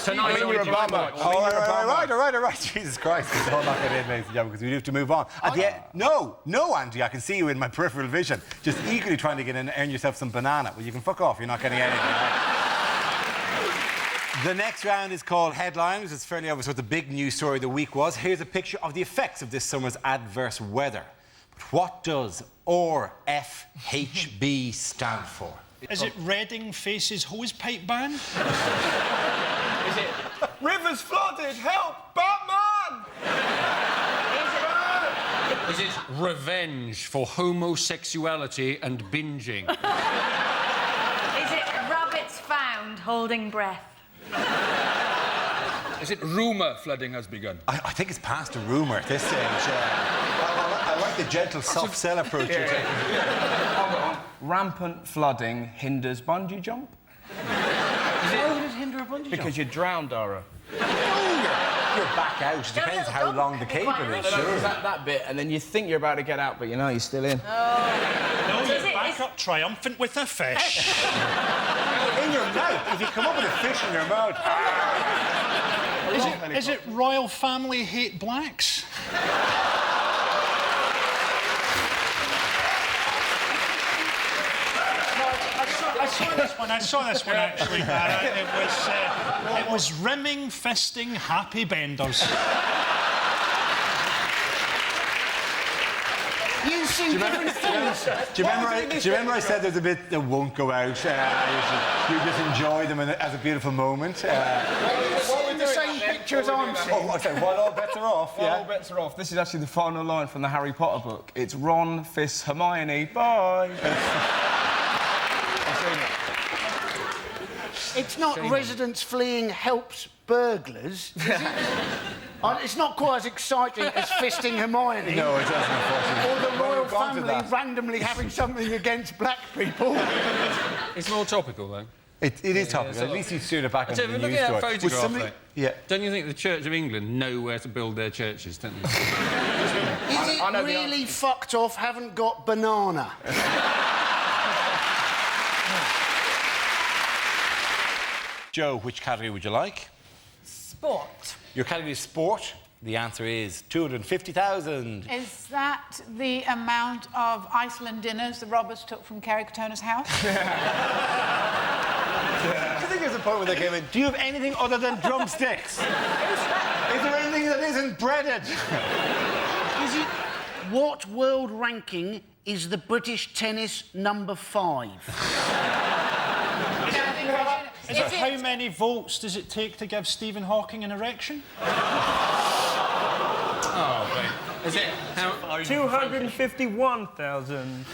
Tonight you're a bummer. All right. Jesus Christ, it's all not getting in, ladies and gentlemen, because we do have to move on. No, Andy, I can see you in my peripheral vision, just eagerly trying to get in and earn yourself some banana. Well, you can fuck off, you're not getting anything. Right? The next round is called Headlines. It's fairly obvious what the big news story of the week was. Here's a picture of the effects of this summer's adverse weather. But what does RFHB stand for? Is it Reading faces hosepipe ban? Is it rivers flooded? Help! Batman! Is it revenge for homosexuality and binging? Is it rabbits found holding breath? Is it rumour flooding has begun? I think it's past a rumour at this stage. I like the gentle, soft sell approach you're taking. Rampant flooding hinders bungee jump. Why would it hinder a bungee jump? Because you're drowned, Dara. You're back out. It depends how long the cable is. Sure. That bit, and then you think you're about to get out, but you know you're still in. No, you're back up triumphant with a fish. In your mouth. If you come up with a fish in your mouth. Is it royal family hate blacks? I saw this one actually, Barra. It was rimming, fisting, happy benders. You see different things. Do you remember I said there's a bit that won't go out? You just enjoy them as a beautiful moment. What were the same pictures I'm seeing? Oh, I said, well, all bets are off. All bets are off. This is actually the final line from the Harry Potter book. It's Ron fists Hermione. Bye. It's not residents fleeing helps burglars, is it? It's not quite as exciting as fisting Hermione. No, it doesn't, unfortunately. Or the royal We've gone to family that. randomly having something against black people. It's more topical, though. It is topical. At least you steered it back on the Look news at that story. photograph, though. Yeah. Don't you think the Church of England know where to build their churches, don't you? Is it really fucked off, haven't got banana? Joe, which category would you like? Sport. Your category is sport. The answer is 250,000. Is that the amount of Iceland dinners the robbers took from Kerry Katona's house? Do you think there's a point where they came in, do you have anything other than drumsticks? Is there anything that isn't breaded? What world ranking is the British tennis number 5? Is it how many volts does it take to give Stephen Hawking an erection? Oh, wait. Is it how... 251,000.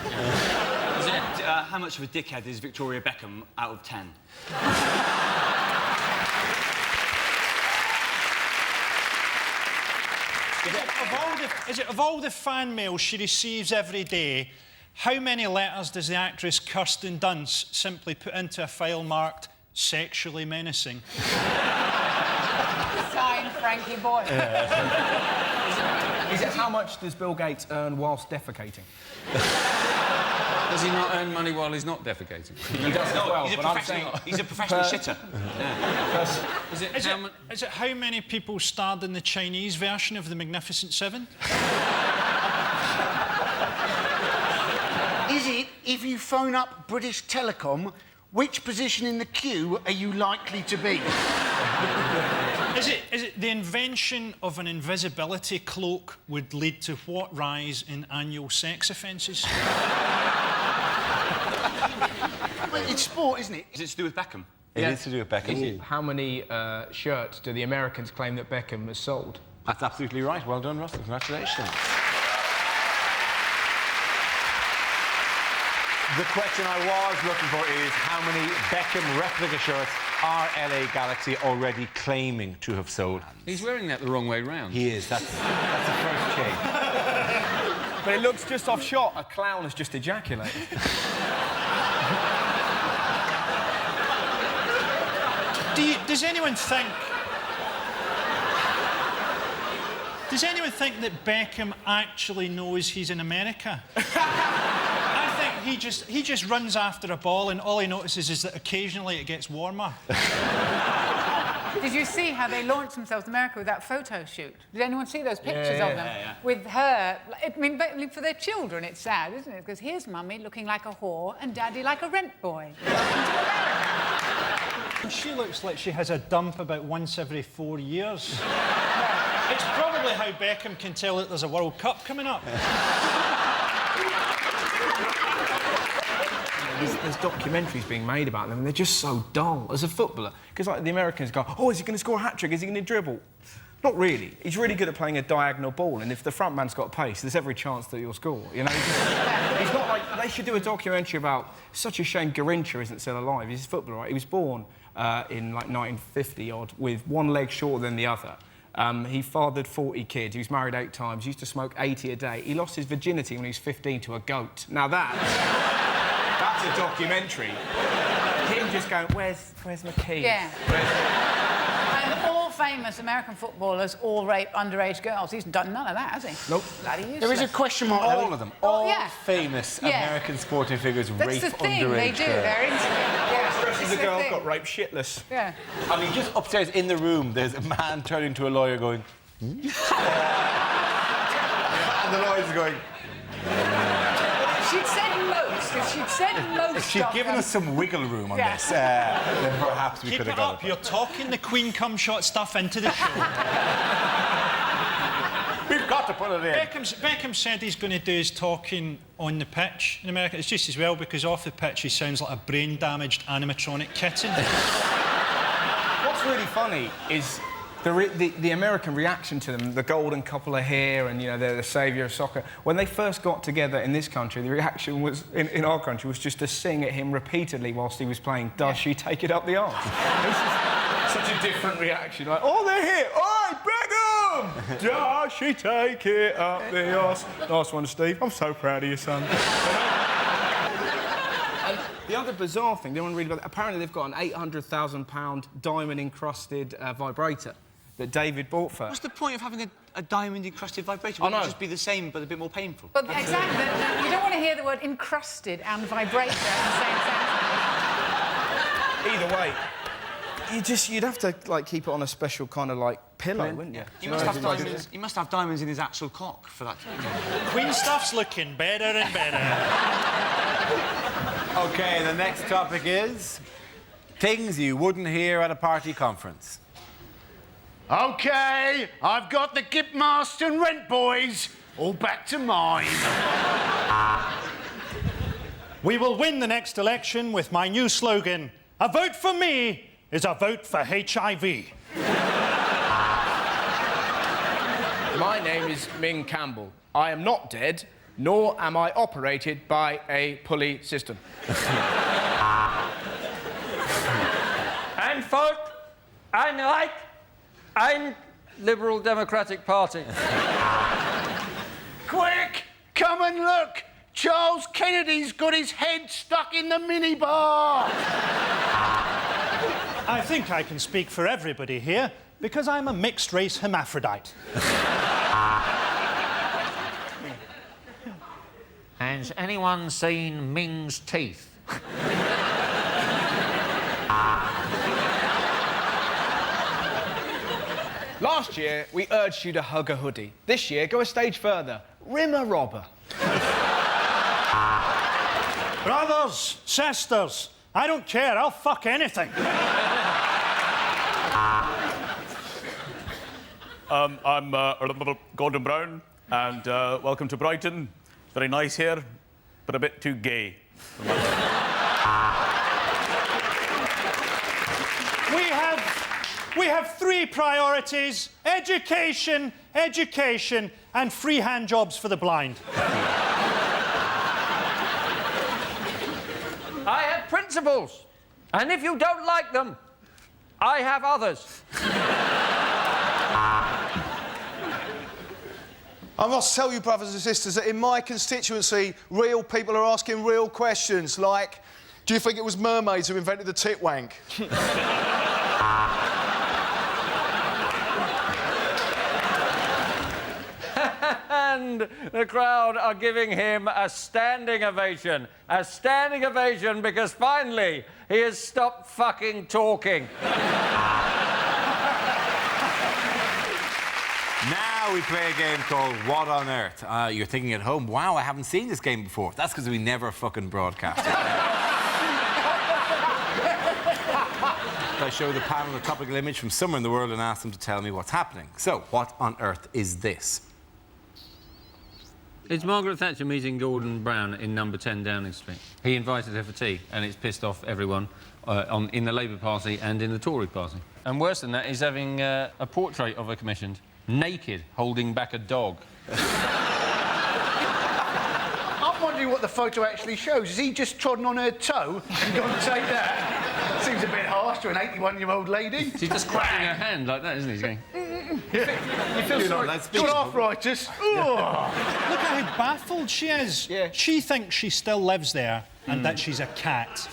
Is it how much of a dickhead is Victoria Beckham out of 10? Of all the fan mail she receives every day, how many letters does the actress Kirsten Dunst simply put into a file marked sexually menacing? Signed Frankie Boyle. Is it how much does Bill Gates earn whilst defecating? Does he not earn money while he's not defecating? He does as well, he's, but I'm saying... he's a professional shitter. Is it how many people starred in the Chinese version of The Magnificent Seven? Is it, if you phone up British Telecom, which position in the queue are you likely to be? Is it the invention of an invisibility cloak would lead to what rise in annual sex offences? Well, it's sport, isn't it? Is it to do with Beckham? It is to do with Beckham. How many shirts do the Americans claim that Beckham has sold? That's absolutely right. Well done, Russell. Congratulations. The question I was looking for is how many Beckham replica shirts are LA Galaxy already claiming to have sold? He's wearing that the wrong way round. He is. That's the first change. But it looks just off shot. A clown has just ejaculated. Does anyone think... Does anyone think that Beckham actually knows he's in America? I think he just runs after a ball and all he notices is that occasionally it gets warmer. Did you see how they launched themselves in America with that photo shoot? Did anyone see those pictures of them? Yeah. With her... I mean, for their children, it's sad, isn't it? Because here's Mummy looking like a whore and Daddy like a rent boy. She looks like she has a dump about once every 4 years. It's probably how Beckham can tell that there's a World Cup coming up. There's documentaries being made about them, and they're just so dull as a footballer. Because like the Americans go, oh, is he going to score a hat-trick? Is he going to dribble? Not really. He's really good at playing a diagonal ball, and if the front man's got pace, there's every chance that you'll score. You know, he's not like they should do a documentary about. Such a shame Garincha isn't still alive. He's a footballer, right? He was born in like 1950 odd, with one leg shorter than the other. He fathered 40 kids. He was married 8 times. He used to smoke 80 a day. He lost his virginity when he was 15 to a goat. Now that's a documentary. Him just going, where's my keys? Yeah. And all famous American footballers all rape underage girls. He's done none of that, has he? Nope. Bloody useless. There is a question mark. All of them. All yeah. famous American sporting figures That's rape the thing, underage they do. girls. They're into it. Yeah, Dresses a girl, got raped shitless. Yeah. I mean, just upstairs in the room, there's a man turning to a lawyer going... and the lawyer's going... She'd said most. If she'd given us some wiggle room on this, then perhaps we Keep could have it got up. it. You're talking the Queen cum shot stuff into the show. We've got to put it in. Beckham said he's going to do his talking on the pitch in America. It's just as well, because off the pitch he sounds like a brain-damaged animatronic kitten. What's really funny is The American reaction to them, the golden couple of hair and, you know, they're the saviour of soccer, when they first got together in this country, the reaction was, in our country, was just to sing at him repeatedly whilst he was playing Does She Take It Up the Arse? Such a different reaction. Like, oh, they're here! Oi, Beckham! Does she take it up the arse? Nice one, Steve. I'm so proud of you, son. And the other bizarre thing, didn't want to read about it, apparently they've got an £800,000 diamond-encrusted vibrator that David bought for. What's the point of having a diamond-encrusted vibrator? Wouldn't it just be the same, but a bit more painful? But exactly. You don't want to hear the word encrusted and vibrator in the same sentence. Either way, you'd have to, like, keep it on a special kind of, like, pillow, wouldn't you? He must have diamonds. He must have diamonds in his actual cock for that. Queen stuff's looking better and better. OK, the next topic is things you wouldn't hear at a party conference. OK, I've got the Gip Marston Rent Boys all back to mine. We will win the next election with my new slogan, a vote for me is a vote for HIV. My name is Ming Campbell. I am not dead, nor am I operated by a pulley system. And folk, I'm Liberal Democratic Party. Quick, come and look. Charles Kennedy's got his head stuck in the minibar. I think I can speak for everybody here because I'm a mixed-race hermaphrodite. Has anyone seen Ming's teeth? Last year, we urged you to hug a hoodie. This year, go a stage further. Rim a robber. Brothers, sisters, I don't care, I'll fuck anything. I'm Gordon Brown, and welcome to Brighton. Very nice here, but a bit too gay. We have three priorities: education, education, and free hand jobs for the blind. I have principles, and if you don't like them, I have others. I must tell you, brothers and sisters, that in my constituency, real people are asking real questions, like, do you think it was mermaids who invented the tit wank? And the crowd are giving him a standing ovation. A standing ovation because finally he has stopped fucking talking. Now we play a game called What on Earth? You're thinking at home, wow, I haven't seen this game before. That's because we never fucking broadcast it. I show the panel a topical image from somewhere in the world and ask them to tell me what's happening. So, what on earth is this? It's Margaret Thatcher meeting Gordon Brown in number 10 Downing Street. He invited her for tea, and it's pissed off everyone in the Labour Party and in the Tory Party. And worse than that, he's having a portrait of her commissioned, naked, holding back a dog. I'm wondering what the photo actually shows. Is he just trodden on her toe and gone to take that? Seems a bit harsh to an 81-year-old lady. She's just clapping her hand like that, isn't he? He's going... You feel sorry. You're arthritis. Look at how baffled she is. Yeah. She thinks she still lives there and that she's a cat.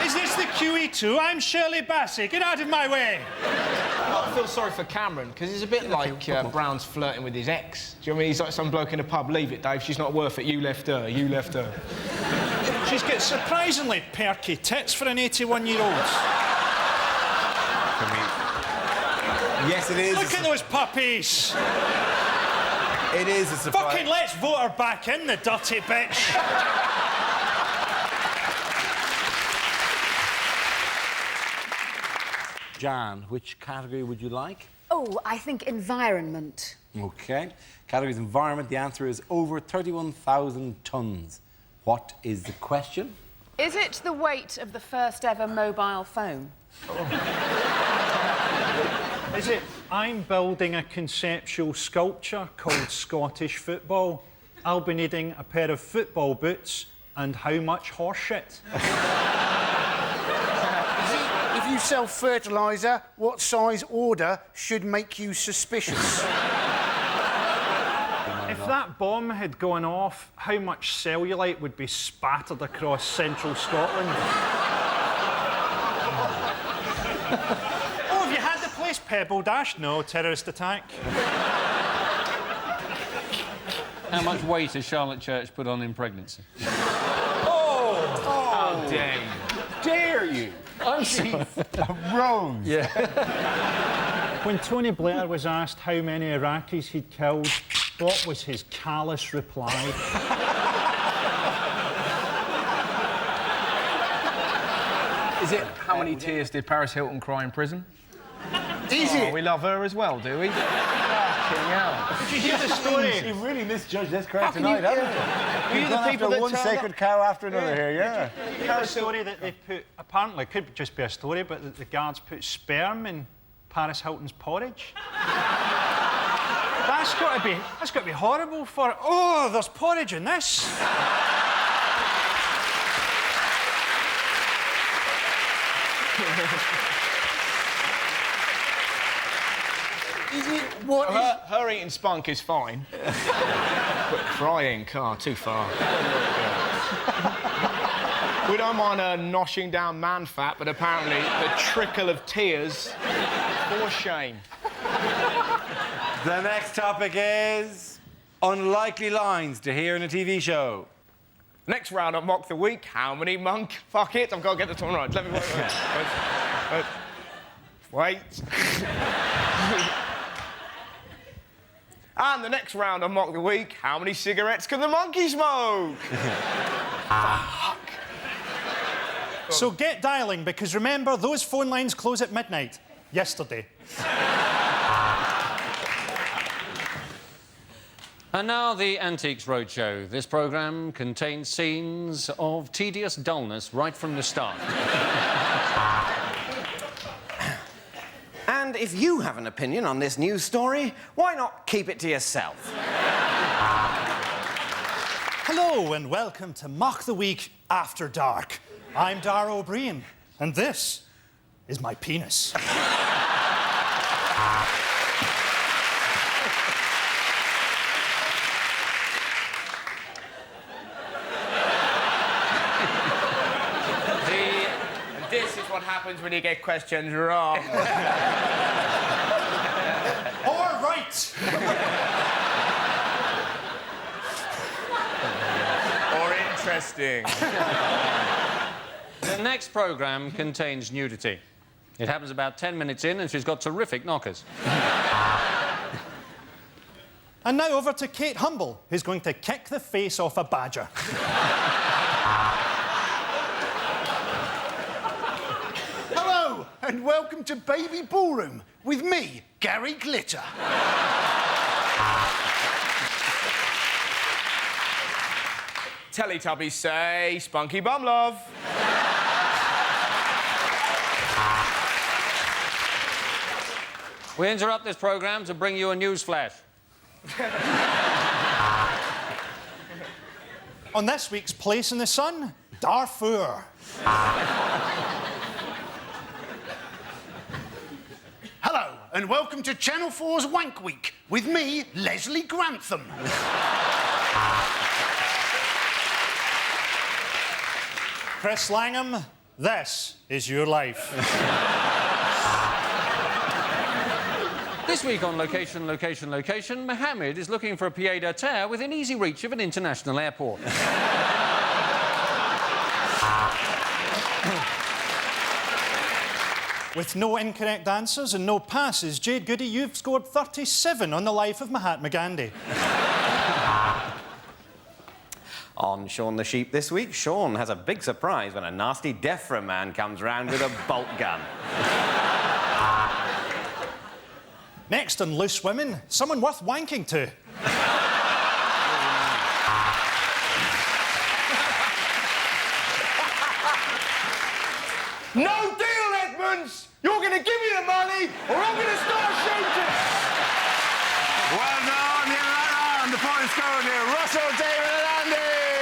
Is this the QE2? I'm Shirley Bassey. Get out of my way. I feel sorry for Cameron, because he's a bit like Brown's flirting with his ex. Do you know what I mean? He's like some bloke in a pub. Leave it, Dave. She's not worth it. You left her. You left her. She's got surprisingly perky tits for an 81-year-old. Yes, it is. Look at those puppies. It is a surprise. Fucking let's vote her back in, the dirty bitch. Jan, which category would you like? Oh, I think environment. OK. Category is environment. The answer is over 31,000 tonnes. What is the question? Is it the weight of the first ever mobile phone? Is it, I'm building a conceptual sculpture called Scottish football. I'll be needing a pair of football boots and how much horse shit? If you sell fertiliser, what size order should make you suspicious? If that bomb had gone off, how much cellulite would be spattered across central Scotland? Oh, have you had the place pebble dashed? No, terrorist attack. How much weight has Charlotte Church put on in pregnancy? How dare you? I'm sorry. A rose. Yeah. When Tony Blair was asked how many Iraqis he'd killed, what was his callous reply? Is it how many tears did Paris Hilton cry in prison? Is it? We love her as well, do we? Fucking hell. Did you hear the story? You really misjudged this crowd How can tonight, you- haven't yeah. you? Were you You've the gone people after that one turned sacred up? cow after another here, yeah. Did you hear the story that they put, apparently, it could just be a story, but that the guards put sperm in Paris Hilton's porridge? That's got to be horrible for... Oh, there's porridge in this. Is it what is... Her eating spunk is fine. But crying, too far. We don't mind her noshing down man fat, but apparently the trickle of tears for shame. The next topic is unlikely lines to hear in a TV show. Next round of Mock the Week. How many monk? Fuck it, I've got to get this one right. Let me wait. And the next round of Mock the Week. How many cigarettes can the monkey smoke? Fuck. So get dialing, because remember, those phone lines close at midnight. Yesterday. And now the Antiques Roadshow. This programme contains scenes of tedious dullness right from the start. And if you have an opinion on this news story, why not keep it to yourself? Hello and welcome to Mock the Week After Dark. I'm Dara O'Brien, and this is my penis. This is what happens when you get questions wrong. All right. Or interesting. The next programme contains nudity. It happens about 10 minutes in, and she's got terrific knockers. And now over to Kate Humble, who's going to kick the face off a badger. Hello, and welcome to Baby Ballroom with me, Gary Glitter. Teletubbies say, spunky bum love. We interrupt this programme to bring you a news flash. On this week's Place in the Sun, Darfur. Hello, and welcome to Channel 4's Wank Week with me, Leslie Grantham. Chris Langham, this is your life. This week on Location, Mohammed is looking for a pied-à-terre within easy reach of an international airport. With no incorrect answers and no passes, Jade Goody, you've scored 37 on the life of Mahatma Gandhi. On Shaun the Sheep this week, Shaun has a big surprise when a nasty DEFRA man comes round with a bolt gun. Next on Loose Women, someone worth wanking to. No deal, Edmund! arguments. You're going to give me the money, or I'm going to start shooting. Well done, the points go to Russell, David and Andy.